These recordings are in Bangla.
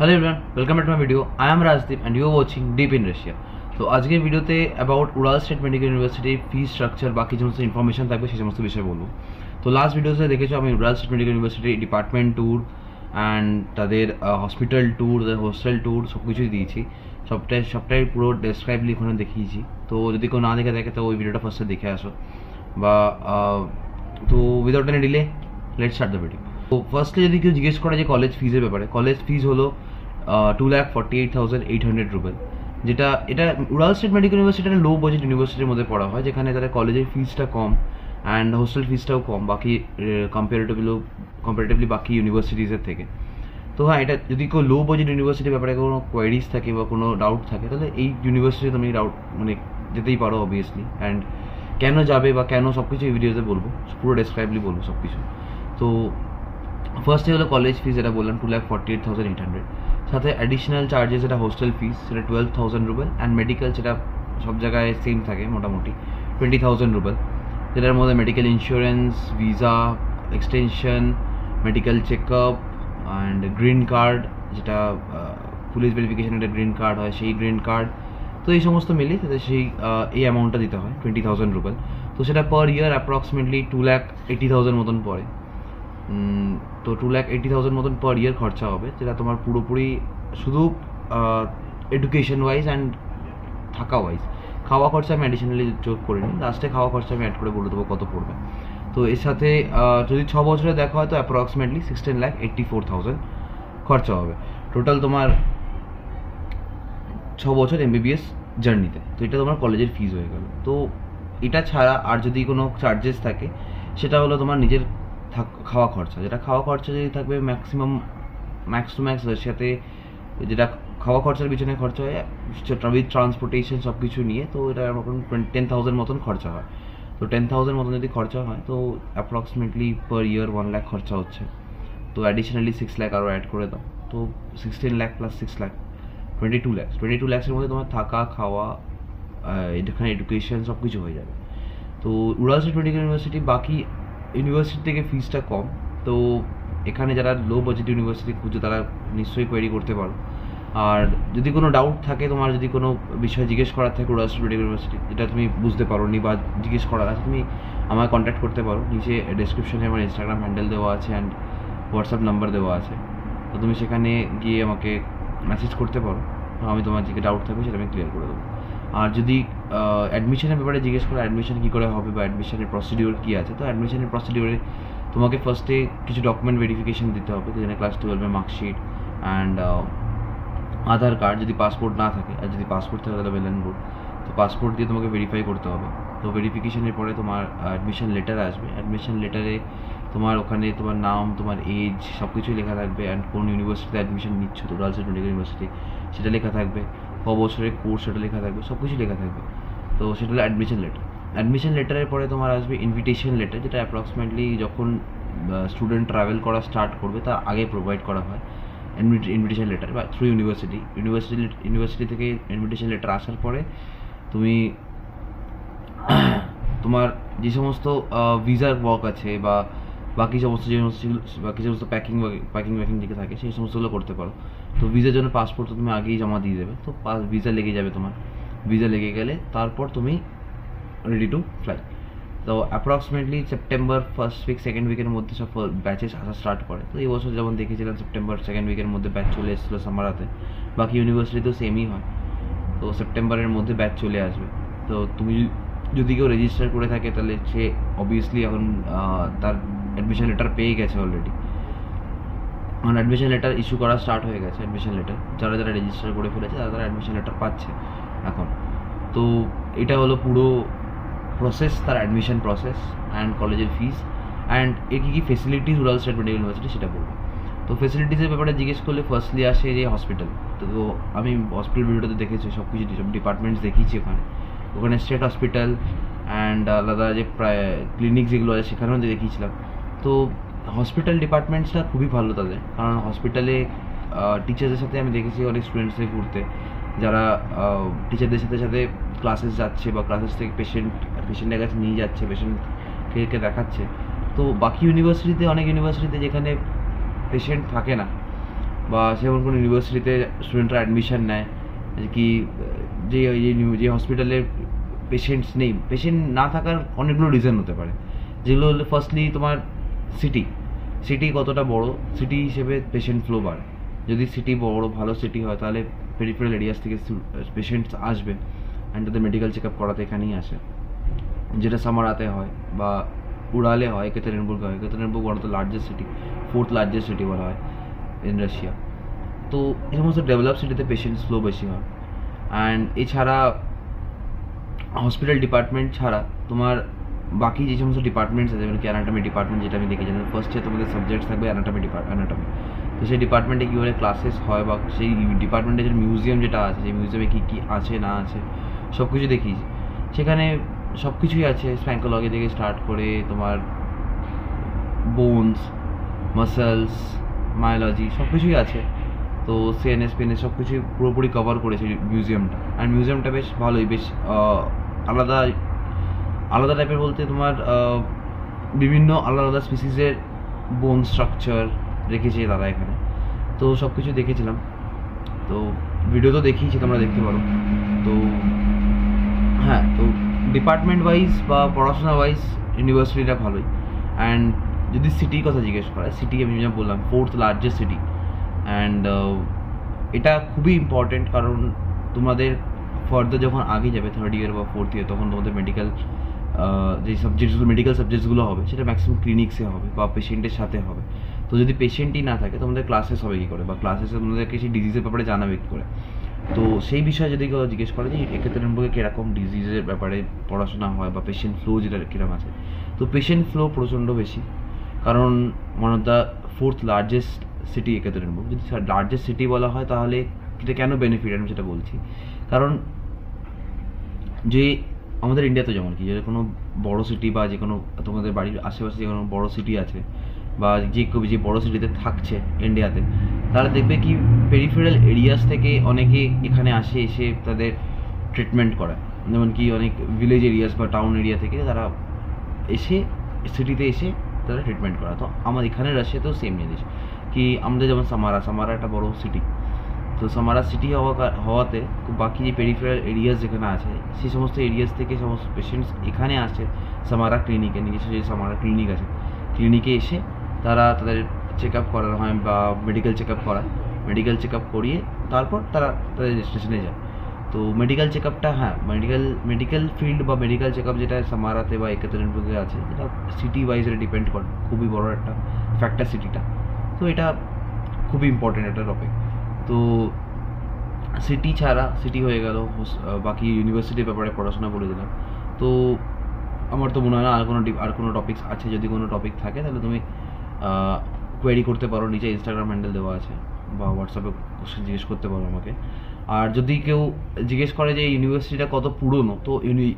Hello everyone, welcome back to my video. I am Rajdeep and you are watching Deep in Russia. তো আজকের ভিডিওতে অ্যাবাউট উরাল স্টেট মেডিকেল ইউনিভার্সিটির ফি স্ট্রাকচার বাকি সমস্ত ইনফরমেশন থাকবে সেই সমস্ত বিষয়ে বলবো। তো লাস্ট ভিডিওতে দেখেছো আমি উরাল স্টেট মেডিকেল ইউনিভার্সিটির ডিপার্টমেন্ট ট্যুর অ্যান্ড তাদের হসপিটাল ট্যুর, তাদের হোস্টেল ট্যুর সব কিছুই দিয়েছি, সবটাই পুরো ডেসক্রাইবলি ওখানে দেখিয়েছি। তো যদি কেউ না দেখে থাকে তো ওই ভিডিওটা ফার্স্টে দেখে আসো বা তো without any delay let's start the video. তো ফার্স্টলি যদি কেউ জিজ্ঞেস করে যে কলেজ ফিজের ব্যাপারে, কলেজ ফিজ হলো 2,48,800 রুবেল, যেটা এটা Ural State Medical university low budget ইউনিভার্সিটির মধ্যে পড়া হয়, যেখানে তাদের কলেজের ফিজটা কম অ্যান্ড হোস্টেল ফিজটাও কম বাকি কম্পারেটিভলি বাকি ইউনিভার্সিটিজের থেকে। তো হ্যাঁ, এটা যদি কেউ লো বাজেট ইউনিভার্সিটির ব্যাপারে কোনো কোয়ারিজ থাকে বা কোনো ডাউট থাকে তাহলে এই ইউনিভার্সিটি তুমি ডাউট যেতেই পারো অবভিয়াসলি। অ্যান্ড কেন যাবে বা কেন সব কিছু এই ভিডিওতে বলবো, পুরো ডেসক্রাইবলি বলবো সব কিছু। তো ফার্স্টে হলো কলেজ ফিজ, যেটা বললাম 2,48,800, সাথে অ্যাডিশনাল চার্জেস যেটা হোস্টেল ফিস সেটা 12,000 রুবেল, অ্যান্ড মেডিকেল যেটা সব জায়গায় সেম থাকে মোটামুটি 20,000 রুবেল, যেটার মধ্যে medical insurance, visa extension, medical checkup and green card, যেটা পুলিশ ভেরিফিকেশন একটা গ্রিন কার্ড হয় সেই গ্রিন কার্ড, তো এই সমস্ত মিলিয়ে সেই এই অ্যামাউন্টটা দিতে হয় 20,000 রুবেল। তো সেটা পার ইয়ার অ্যাপ্রক্সিমেটলি 2,80,000 মতন পড়ে। তো 2,80,000 মতন পার ইয়ার খরচা হবে, যেটা তোমার পুরোপুরি শুধু এডুকেশন ওয়াইজ অ্যান্ড থাকা ওয়াইজ। খাওয়া খরচা আমি অ্যাডিশনালি যোগ করে নিই, লাস্টে খাওয়া খরচা আমি অ্যাড করে বলে দেবো কত পড়বে। তো এর সাথে যদি 6 বছরে দেখা হয় তো অ্যাপ্রক্সিমেটলি 16,84,000 খরচা হবে টোটাল তোমার 6 বছর এমবিবিএস জার্নিতে। তো এটা তোমার কলেজের ফিজ হয়ে গেল। তো এটা ছাড়া আর যদি কোনো চার্জেস থাকে সেটা হলো তোমার নিজের খাওয়া খরচা, যেটা খাওয়া খরচা যদি থাকবে ম্যাক্স টু ম্যাক্স, সাথে যেটা খাওয়া খরচার পিছনে খরচা হয় উইথ ট্রান্সপোর্টেশন সব কিছু নিয়ে, তো এটা এরকম 10,000 মতন খরচা হয়। তো 10,000 মতন যদি খরচা হয় তো অ্যাপ্রক্সিমেটলি পার ইয়ার 1 লাখ খরচা হচ্ছে। তো অ্যাডিশনালি 6 লাখ আরও অ্যাড করে দাও, তো 16 লাখ প্লাস 6 লাখ 22 লাখের মধ্যে তোমার থাকা খাওয়া এখানে এডুকেশন সব কিছু হয়ে যাবে। তো উরাল স্টেট মেডিকেল ইউনিভার্সিটি বাকি ইউনিভার্সিটি থেকে ফিজটা কম। তো এখানে যারা লো বাজেট ইউনিভার্সিটি খুঁজছে তারা নিশ্চয়ই কোয়েরি করতে পারো। আর যদি কোনো ডাউট থাকে, তোমার যদি কোনো বিষয় জিজ্ঞেস করার থাকে উরাল স্টেট মেডিকেল ইউনিভার্সিটি যেটা তুমি বুঝতে পারো নি বা জিজ্ঞেস করার আছে, তুমি আমায় কন্ট্যাক্ট করতে পারো। নিচে ডেসক্রিপশনে আমার ইনস্টাগ্রাম হ্যান্ডেল দেওয়া আছে অ্যান্ড হোয়াটসঅ্যাপ নাম্বার দেওয়া আছে, তো তুমি সেখানে গিয়ে আমাকে মেসেজ করতে পারো, আমি তোমার যে ডাউট থাকবে সেটা আমি ক্লিয়ার করে দেবো। আর যদি অ্যাডমিশনের ব্যাপারে জিজ্ঞেস করো অ্যাডমিশন কী করে হবে বা অ্যাডমিশনের প্রসিডিওর কী আছে, তো অ্যাডমিশনের প্রসিডিওরে তোমাকে ফার্স্টে কিছু ডকুমেন্ট ভেরিফিকেশন দিতে হবে, যেখানে ক্লাস 12-এর মার্কশিট অ্যান্ড আধার কার্ড, যদি পাসপোর্ট না থাকে, আর যদি পাসপোর্ট থাকে তাহলে ওয়েল অ্যান্ড গুড। তো পাসপোর্ট দিয়ে তোমাকে ভেরিফাই করতে হবে। তো ভেরিফিকেশনের পরে তোমার অ্যাডমিশন লেটার আসবে। অ্যাডমিশন লেটারে তোমার ওখানে তোমার নাম, তোমার এজ সব কিছুই লেখা থাকবে, অ্যান্ড কোন ইউনিভার্সিটিতে অ্যাডমিশন নিচ্ছ, তো উরাল স্টেট মেডিকেল ইউনিভার্সিটি সেটা লেখা থাকবে, ক বছরের কোর্স সেটা লেখা থাকবে, সব কিছু লেখা থাকবে। তো সেটা হলো অ্যাডমিশন লেটার। অ্যাডমিশন লেটারের পরে তোমার আসবে ইনভিটেশন লেটার, যেটা অ্যাপ্রক্সিমেটলি যখন স্টুডেন্ট ট্রাভেল করা স্টার্ট করবে তার আগে প্রোভাইড করা হয় ইনভিটেশন লেটার বা থ্রু ইউনিভার্সিটি থেকে ইনভিটেশন লেটার আসার পরে তুমি তোমার যে সমস্ত ভিসার ওয়ার্ক আছে বা বাকি সমস্ত প্যাকিং দিকে থাকে সেই সমস্তগুলো করতে পারো। তো ভিসার জন্য পাসপোর্ট তো তুমি আগেই জমা দিয়ে দেবে, তো ভিসা লেগে যাবে তোমার। ভিসা লেগে গেলে তারপর তুমি রেডি টু ফ্লাই। তো approximately September first week second উইকের মধ্যে সব ব্যাচেস আসা স্টার্ট করে। তো এই বছর যেমন দেখেছিলাম সেপ্টেম্বর সেকেন্ড উইকের মধ্যে ব্যাচ চলে এসেছিলো সামারাতে, বাকি ইউনিভার্সিটিতেও সেমই হয়। তো সেপ্টেম্বরের মধ্যে ব্যাচ চলে আসবে। তো তুমি যদি কেউ রেজিস্টার করে থাকে তাহলে সে অবভিয়াসলি এখন তার অ্যাডমিশন লেটার পেয়ে গেছে অলরেডি, মানে অ্যাডমিশন লেটার ইস্যু করা স্টার্ট হয়ে গেছে। অ্যাডমিশন লেটার যারা রেজিস্টার করে ফেলেছে তারা অ্যাডমিশন লেটার পাচ্ছে এখন। তো এটা হলো পুরো প্রসেস, তার অ্যাডমিশন প্রসেস অ্যান্ড কলেজের ফিস অ্যান্ড এর কী facilities Ural State Medical University সেটা বলবো। তো ফেসিলিটিসের ব্যাপারে জিজ্ঞেস করলে ফার্স্টলি আসে যে হসপিটাল। তো আমি হসপিটাল ভিডিওতে দেখেছি, সব কিছু সব ডিপার্টমেন্টস দেখিয়েছি ওখানে স্টেট হসপিটাল অ্যান্ড আলাদা যে প্রায় ক্লিনিক যেগুলো আছে সেখানেও দেখিয়েছিলাম। তো হসপিটাল ডিপার্টমেন্টসটা খুবই ভালো তাদের, কারণ হসপিটালে টিচারদের সাথে আমি দেখেছি অনেক স্টুডেন্টসদের ঘুরতে, যারা টিচারদের সাথে ক্লাসেস যাচ্ছে বা ক্লাসেস থেকে পেশেন্টের কাছে নিয়ে যাচ্ছে, পেশেন্টকে দেখাচ্ছে। তো বাকি অনেক ইউনিভার্সিটিতে যেখানে পেশেন্ট থাকে না, বা সেমন কোনো ইউনিভার্সিটিতে স্টুডেন্টরা অ্যাডমিশন নেয় কি যে যে হসপিটালে পেশেন্টস নেই, পেশেন্ট না থাকার অনেকগুলো রিজন হতে পারে, যেগুলো হলো ফার্স্টলি তোমার সিটি কতটা বড়, সিটি হিসেবে পেশেন্ট ফ্লো বাড়ে। যদি সিটি বড় ভালো সিটি হয় তাহলে পেরিফেরাল এরিয়াস থেকে পেশেন্টস আসবে অ্যান্ড তাদের মেডিকেল চেক আপ করাতে এখানেই আসে, যেটা সামারাতে হয় বা উড়ালে হয়, একেতেরিনবুর্গে হয়। Yekaterinburg one of the largest city, 4th largest city বলা হয় ইন রাশিয়া। তো এই সমস্ত ডেভেলপ সিটিতে পেশেন্টস ফ্লো বেশি হয়। অ্যান্ড এছাড়া হসপিটাল ডিপার্টমেন্ট ছাড়া তোমার বাকি যে সমস্ত ডিপার্টমেন্টস আছে, যেমন কি অ্যানাটমি ডিপার্টমেন্ট, যেটা আমি দেখেছি ফার্স্টে তোমাদের সাবজেক্টস থাকবে অ্যানাটমি। তো সেই ডিপার্টমেন্টে কীভাবে ক্লাসেস হয় বা সেই ডিপার্টমেন্টের যে মিউজিয়াম যেটা আছে, সেই মিউজিয়ামে কী কী আছে না আছে সব কিছু দেখিয়েছি। সেখানে সব কিছুই আছে, স্প্যাঙ্কোলজি থেকে স্টার্ট করে তোমার বোনস, মাসেলস, মায়োলজি সব কিছুই আছে। তো সিএনএস পেনএস সব কিছুই পুরোপুরি কভার করেছে মিউজিয়ামটা। আর মিউজিয়ামটা বেশ ভালোই, বেশ আলাদা আলাদা টাইপের বলতে তোমার বিভিন্ন আলাদা আলাদা স্পিসিসের বোন স্ট্রাকচার রেখেছে তারা এখানে। তো সব কিছু দেখেছিলাম, তো ভিডিও তো দেখিয়েছি, তোমরা দেখতে পারো। তো হ্যাঁ, তো ডিপার্টমেন্ট ওয়াইজ বা পড়াশোনা ওয়াইজ ইউনিভার্সিটিটা ভালোই। অ্যান্ড যদি সিটির কথা জিজ্ঞেস করা, সিটি আমি যা বললাম 4th লার্জেস্ট সিটি। অ্যান্ড এটা খুবই ইম্পর্টেন্ট, কারণ তোমাদের ফার্দার যখন আগে যাবে 3rd ইয়ার বা 4th ইয়ার, তখন তোমাদের মেডিকেল যে সাবজেক্টসগুলো, মেডিকেল সাবজেক্টসগুলো হবে সেটা ম্যাক্সিমাম ক্লিনিক্সে হবে বা পেশেন্টের সাথে হবে। তো যদি পেশেন্টই না থাকে তোমাদের ক্লাসেস হবে কী করে, বা ক্লাসেসে তোমাদেরকে সেই ডিজিজের ব্যাপারে জানাবে কী করে। তো সেই বিষয়ে যদি কেউ জিজ্ঞেস করে যে একেতেরিনবুর্গে কীরকম ডিজিজের ব্যাপারে পড়াশোনা হয় বা পেশেন্ট ফ্লো যেটা কীরকম আছে, তো পেশেন্ট ফ্লো প্রচণ্ড বেশি, কারণ one of the 4th largest city Yekaterinburg. যদি লার্জেস্ট সিটি বলা হয় তাহলে এটা কেন বেনিফিট আমি সেটা বলছি। কারণ যে আমাদের ইন্ডিয়াতে যেমন কি যে কোনো বড় সিটি বা যে কোনো তোমাদের বাড়ির আশেপাশে যে কোনো বড় সিটি আছে বা যে বড় সিটিতে থাকছে ইন্ডিয়াতে, তারা দেখবে কি পেরিফেরাল এরিয়াস থেকে অনেকে এখানে আসে, এসে তাদের ট্রিটমেন্ট করায়। যেমন কি অনেক ভিলেজ এরিয়াস বা টাউন এরিয়া থেকে তারা এসে সিটিতে এসে তারা ট্রিটমেন্ট করা। তো আমার এখানে রাশিয়াতেও সেম জিনিস কি, আমাদের যেমন সামারা একটা বড় সিটি, তো সামারা সিটি হওয়াতে বাকি যে পেরিফেরাল এরিয়াস যেখানে আছে সেই সমস্ত এরিয়াস থেকে সমস্ত পেশেন্টস এখানে আসে সামারা ক্লিনিকে, নিজস্ব যে সামারা ক্লিনিক আছে, ক্লিনিকে এসে তারা তাদের চেক আপ করানো হয় বা মেডিকেল চেক আপ করায়। মেডিকেল চেক আপ করিয়ে তারপর তারা তাদের স্টেশনে যায়। তো মেডিকেল চেক আপটা, হ্যাঁ, মেডিকেল ফিল্ড বা মেডিকেল চেক আপ যেটা সামারাতে বা একেতেরিনবুর্গে আছে, এটা সিটি ওয়াইজে ডিপেন্ড করে, খুবই বড় একটা ফ্যাক্টর সিটিটা। তো এটা খুবই ইম্পর্টেন্ট একটা টপিক। তো সিটি ছাড়া, সিটি হয়ে গেল, বাকি ইউনিভার্সিটির ব্যাপারে পড়াশোনা বলে দিলাম। তো আমার তো মনে হয় না আর কোনো টপিকস আছে। যদি কোনো টপিক থাকে তাহলে তুমি কোয়েরি করতে পারো, নিচে ইনস্টাগ্রাম হ্যান্ডেল দেওয়া আছে, বা হোয়াটসঅ্যাপে কোশ্চেন জিজ্ঞেস করতে পারো আমাকে। আর যদি কেউ জিজ্ঞেস করে যে ইউনিভার্সিটিটা কত পুরনো, তো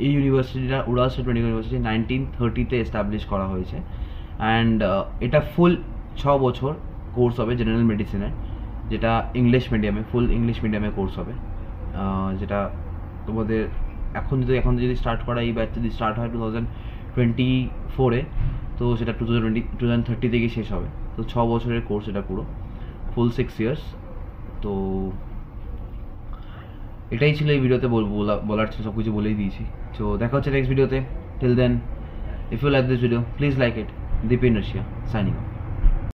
এই ইউনিভার্সিটিটা উড়াল স্টেট মেডিকেল ইউনিভার্সিটি 1930-তে এস্টাবলিশ করা হয়েছে। অ্যান্ড এটা ফুল 6 বছর কোর্স হবে জেনারেল মেডিসিনের, যেটা ইংলিশ মিডিয়ামে, ফুল ইংলিশ মিডিয়ামে কোর্স হবে। যেটা তোমাদের এখন যদি স্টার্ট করা, এই ব্যাচ যদি স্টার্ট হয় 2024-এ, তো সেটা 2030 থেকে শেষ হবে। তো 6 বছরের কোর্স এটা, পুরো ফুল 6 ইয়ার্স। তো এটাই ছিল এই ভিডিওতে বলার ছিল, সব কিছু বলেই দিয়েছি। তো দেখা হচ্ছে নেক্সট ভিডিওতে। Till then, if you like this video please like it. Deep in Russia signing of.